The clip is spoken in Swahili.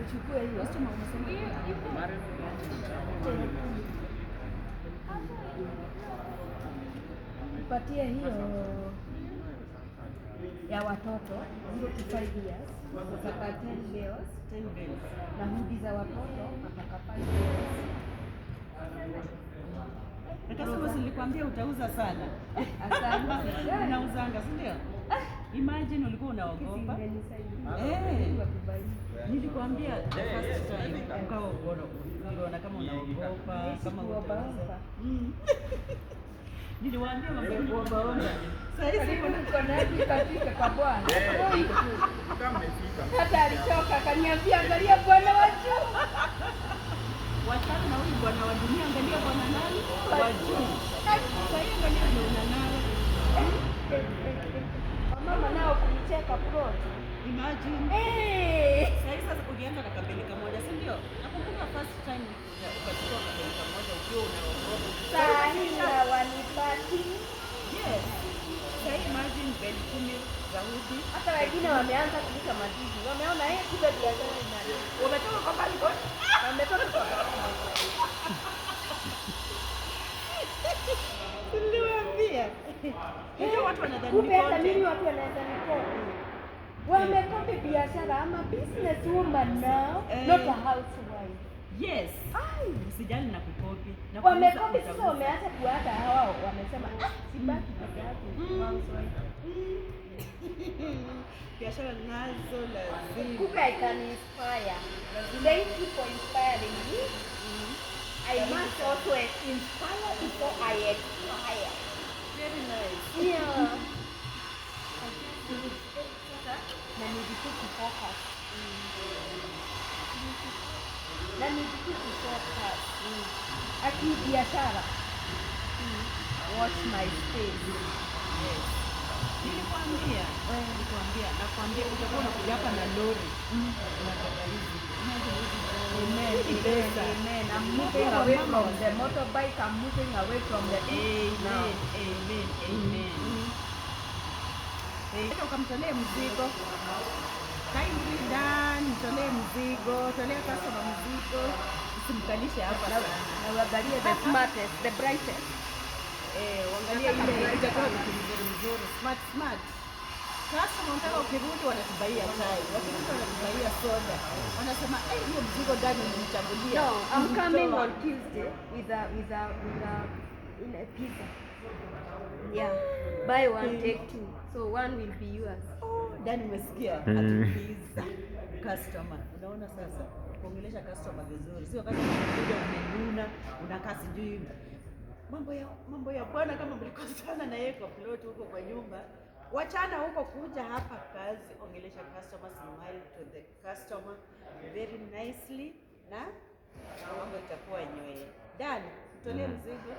uchukue hiyo. Customer unasema Nipatie hiyo ya watoto 0 to 5 years. Nataka 10 bills. 10 bills. Na hoodie za watoto nataka 5 bills. Nikasema nilikwambia utauza sana. Asante. Unauzanga, si ndio? Imagine ulikuwa unaogopa. Nilikwambia the first time ukao unaona kama unaogopa, kama unaogopa. Niliwaambia mambo ya kuomba. Sasa hivi uko naji katika kwa Bwana. Kama umefika. Hata alichoka akaniambia angalia Bwana wa juu. Wachana na huyu bwana wa dunia, angalia bwana nani? Wa juu. Sasa hivi angalia ndio unanao. Mama nao kunicheka plot. Imagine. Sasa ulianza na kabeli kamoja, si ndio? Nakumbuka first time ukachukua kabeli kamoja ukiwa unaogopa. Sasa hii wanipati. Yes. Sasa imagine beli 10 za hoodie. Hata wengine wameanza kuuza majibu. Wameona kumbe biashara ina. Wametoka kwa mbali kwa. Wametoka kwa. Niliwaambia. Ndio watu wanadhani kumbe hata mimi watu wanaweza nikopi. Wamekopi biashara ama business woman now, not a housewife. Yes. Usijali na kukopi. Wamekopi sasa, wameacha kuata hao, wamesema sibaki peke yake housewife. Biashara nazo lazima. Kumbe I can inspire. Thank you for inspiring me. I must also inspire before I expire. Very nice. Yeah. Na nijituki kufocus. Na nijituki kufocus. Aki biashara. Watch my space. Yes. Nilikwambia, nakwambia utakuwa unakuja hapa na lori. Unataka hizi. Amen. Amen. I'm moving away from the motorbike. I'm moving away from the Amen. Ukamtolee mzigo. Kindly done, mtolee mzigo, tolea customer mzigo. Usimkalishe hapa sana. Na uangalie the smartest, the brightest. Uangalie ile itakuwa vitu vizuri, smart. Customer unataka ukirudi wanatubaia chai, wakirudi wanatubaia soda. Wanasema, hiyo mzigo gani umenichagulia? No, I'm coming on Tuesday with a pizza. Yeah. Buy one, take two. So one will be yours. Ndani umesikia atuliza customer. Unaona sasa kuongelesha customer vizuri. Sio kama unakuja umenuna, unakaa sijui mambo ya bwana kama mlikosana na yeye kwa plot huko kwa nyumba. Wachana huko kuja hapa kazi, ongelesha customer, smile to the customer very nicely na mambo itakuwa nywele. Done. Mtolee mzigo.